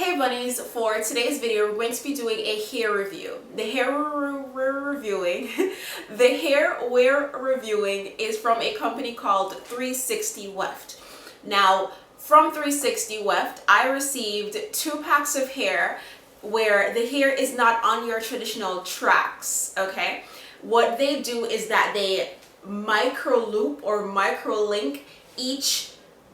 Hey bunnies, for today's video we're going to be doing a hair review. The hair we're reviewing is from a company called 360 Weft. Now from 360 Weft I received 2 packs of hair where the hair is not on your traditional tracks, okay? What they do is that they micro loop or micro link each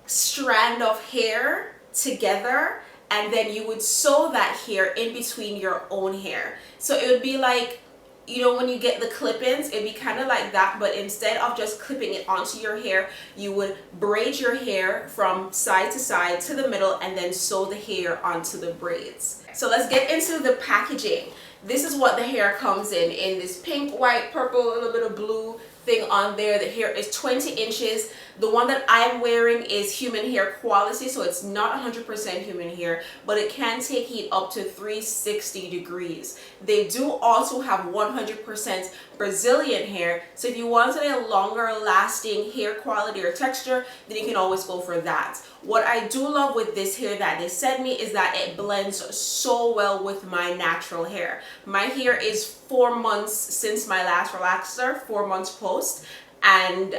strand of hair together, and then you would sew that hair in between your own hair. So it would be like, you know, when you get the clip-ins, it'd be kind of like that, but instead of just clipping it onto your hair, you would braid your hair from side to side to the middle and then sew the hair onto the braids. So let's get into the packaging. This is what the hair comes in this pink, white, purple, a little bit of blue thing on there. The hair is 20 inches. The one that I'm wearing is human hair quality, so it's not 100% human hair, but it can take heat up to 360 degrees. They do also have 100% Brazilian hair, so if you wanted a longer lasting hair quality or texture, then you can always go for that. What I do love with this hair that they sent me is that it blends so well with my natural hair. My hair is 4 months since my last relaxer, 4 months post, and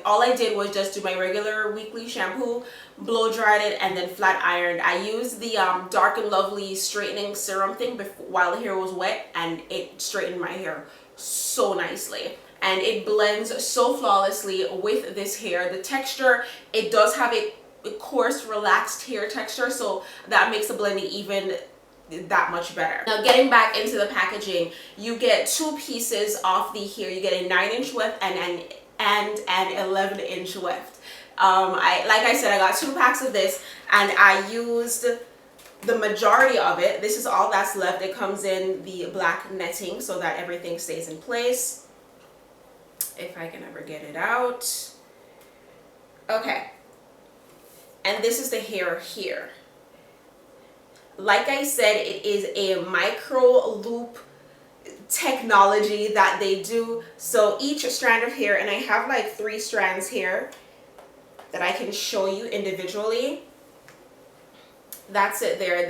all I did was just do my regular weekly shampoo, blow dried it, and then flat ironed. I used the Dark and Lovely straightening serum thing while the hair was wet, and it straightened my hair so nicely. And it blends so flawlessly with this hair. The texture, it does have a coarse, relaxed hair texture, so that makes the blending even that much better. Now getting back into the packaging, you get 2 pieces of the hair. You get a 9-inch weft and an 11-inch weft. Like I said, I got 2 packs of this and I used the majority of it. This is all that's left. It comes in the black netting so that everything stays in place. If I can ever get it out. Okay. And this is the hair here. Like I said, it is a micro loop technology that they do. So each strand of hair, and I have like 3 strands here that I can show you individually. That's it there.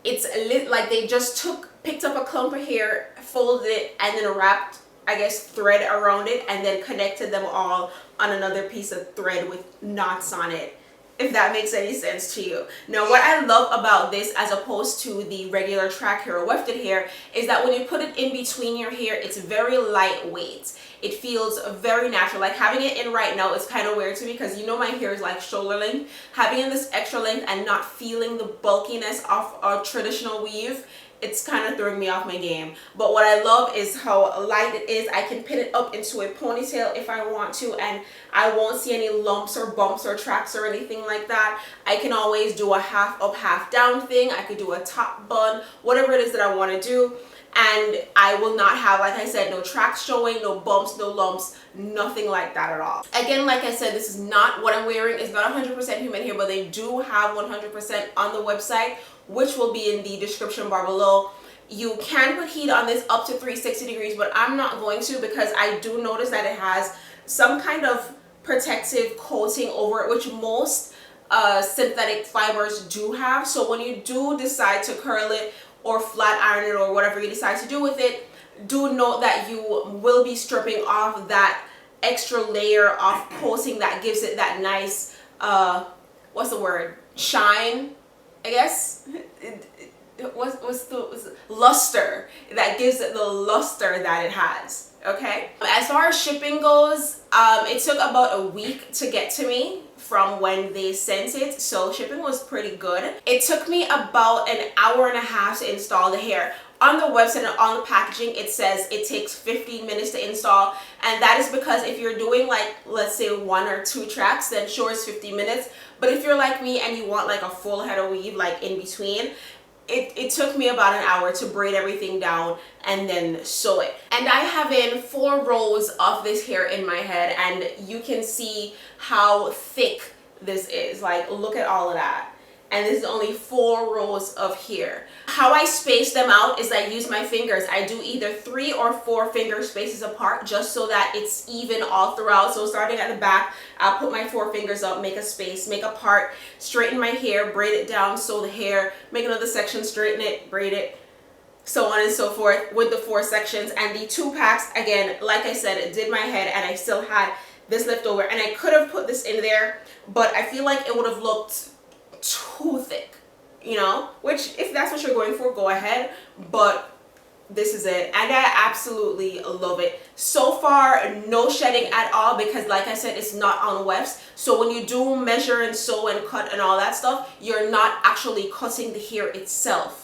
It's like they just picked up a clump of hair, folded it, and then wrapped, I guess, thread around it, and then connected them all on another piece of thread with knots on it, if that makes any sense to you. Now what I love about this as opposed to the regular track hair or wefted hair is that when you put it in between your hair, it's very lightweight. It feels very natural. Like having it in right now is kind of weird to me because you know my hair is like shoulder length. Having in this extra length and not feeling the bulkiness of a traditional weave, it's kind of throwing me off my game. But what I love is how light it is. I can pin it up into a ponytail if I want to, and I won't see any lumps or bumps or tracks or anything like that. I can always do a half up, half down thing. I could do a top bun, whatever it is that I want to do. And I will not have, like I said, no tracks showing, no bumps, no lumps, nothing like that at all. Again, like I said, this is not what I'm wearing. It's not 100% human hair, but they do have 100% on the website, which will be in the description bar below. You can put heat on this up to 360 degrees, but I'm not going to because I do notice that it has some kind of protective coating over it, which most synthetic fibers do have. So when you do decide to curl it or flat iron it or whatever you decide to do with it, do note that you will be stripping off that extra layer of coating that gives it that nice, what's the word? Shine, I guess. What's the luster that gives it the luster that it has. Okay, as far as shipping goes, it took about a week to get to me from when they sent it, so shipping was pretty good. It took me about an hour and a half to install the hair. On the website and on the packaging it says it takes 15 minutes to install, and that is because if you're doing like, let's say 1 or 2 tracks, then sure it's 50 minutes, but if you're like me and you want like a full head of weave like in between, it took me about an hour to braid everything down and then sew it. And I have in 4 rows of this hair in my head, and you can see how thick this is. Like, look at all of that. and this is only 4 rows of hair. How I space them out is I use my fingers. I do either 3 or 4 finger spaces apart just so that it's even all throughout. So starting at the back, I'll put my 4 fingers up, make a space, make a part, straighten my hair, braid it down, sew the hair, make another section, straighten it, braid it, so on and so forth with the 4 sections. And the 2 packs, again, like I said, it did my head and I still had this left over, and I could have put this in there, but I feel like it would have looked too thick, you know, which if that's what you're going for, go ahead, but this is it, and I absolutely love it. So far, no shedding at all, because like I said, it's not on wefts. So when you do measure and sew and cut and all that stuff, you're not actually cutting the hair itself.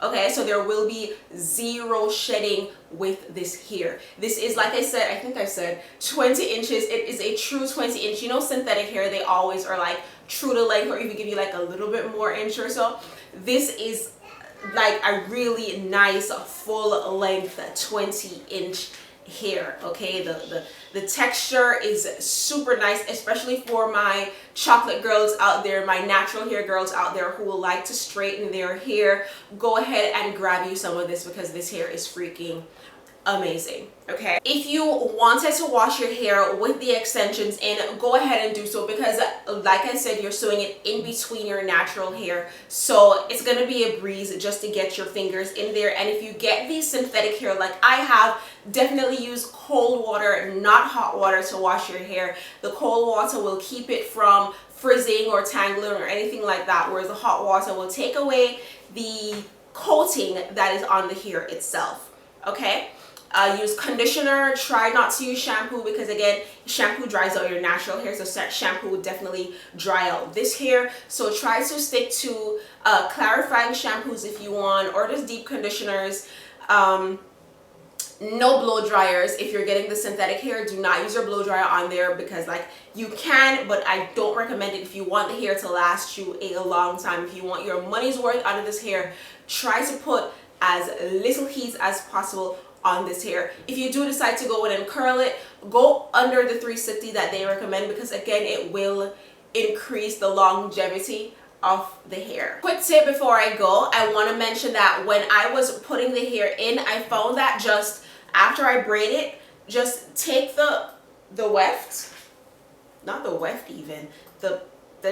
Okay, so there will be 0 shedding with this hair. This is, like I said, I think I said 20 inches. It is a true 20 inch. You know, synthetic hair, they always are like true to length or even give you like a little bit more inch or so. This is like a really nice full length 20 inch hair. Okay, the texture is super nice, especially for my chocolate girls out there, my natural hair girls out there who will like to straighten their hair. Go ahead and grab you some of this, because this hair is freaking amazing. Okay, if you wanted to wash your hair with the extensions in, go ahead and do so, because like I said, you're sewing it in between your natural hair, so it's gonna be a breeze just to get your fingers in there. And if you get the synthetic hair like I have, definitely use cold water, not hot water, to wash your hair. The cold water will keep it from frizzing or tangling or anything like that, whereas the hot water will take away the coating that is on the hair itself. Okay, use conditioner. Try not to use shampoo, because again, shampoo dries out your natural hair, so shampoo would definitely dry out this hair. So try to stick to clarifying shampoos if you want, or just deep conditioners. No blow dryers. If you're getting the synthetic hair, do not use your blow dryer on there, because like you can, but I don't recommend it if you want the hair to last you a long time. If you want your money's worth out of this hair, try to put as little heat as possible on this hair. If you do decide to go in and curl it, go under the 360 that they recommend, because again, it will increase the longevity of the hair. Quick tip before I go, I want to mention that when I was putting the hair in, I found that just after I braid it, just take the weft, not the weft even, the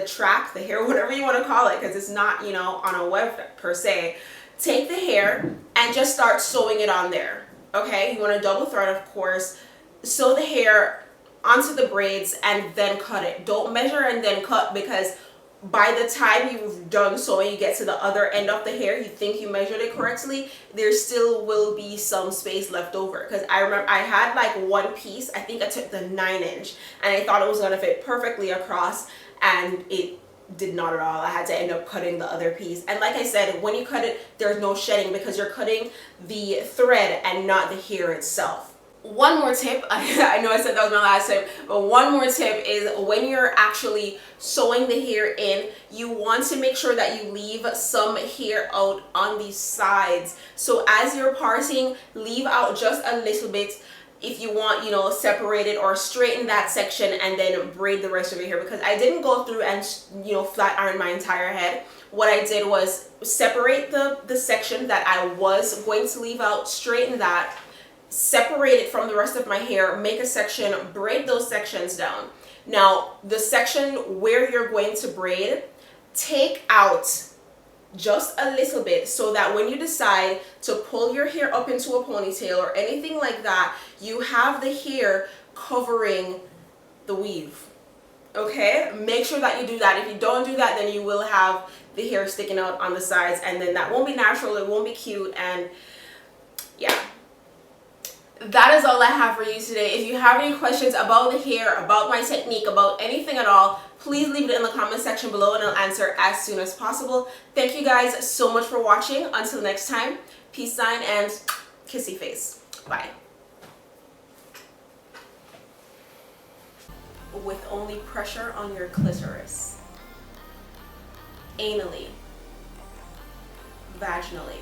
track, the hair, whatever you want to call it, because it's not, you know, on a weft per se. Take the hair and just start sewing it on there. Okay, you want to double thread, of course. Sew the hair onto the braids and then cut it. Don't measure and then cut, because by the time you've done sewing, you get to the other end of the hair, you think you measured it correctly, there still will be some space left over. Because I remember I had like one piece, I think I took the 9 inch, and I thought it was going to fit perfectly across, and it did not at all. I had to end up cutting the other piece. And like I said, when you cut it, there's no shedding, because you're cutting the thread and not the hair itself. One more tip, I know I said that was my last tip, but one more tip is when you're actually sewing the hair in, you want to make sure that you leave some hair out on the sides. So as you're parting, leave out just a little bit. If you want, you know, separate it or straighten that section and then braid the rest of your hair, because I didn't go through and, you know, flat iron my entire head. What I did was separate the section that I was going to leave out, straighten that, separate it from the rest of my hair, make a section, braid those sections down. Now, the section where you're going to braid, take out just a little bit, so that when you decide to pull your hair up into a ponytail or anything like that, you have the hair covering the weave. Okay, make sure that you do that. If you don't do that, then you will have the hair sticking out on the sides, and then that won't be natural, it won't be cute, and yeah. That is all I have for you today. If you have any questions about the hair, about my technique, about anything at all, please leave it in the comment section below and I'll answer as soon as possible. Thank you guys so much for watching. Until next time, peace sign and kissy face. Bye. With only pressure on your clitoris. Anally. Vaginally.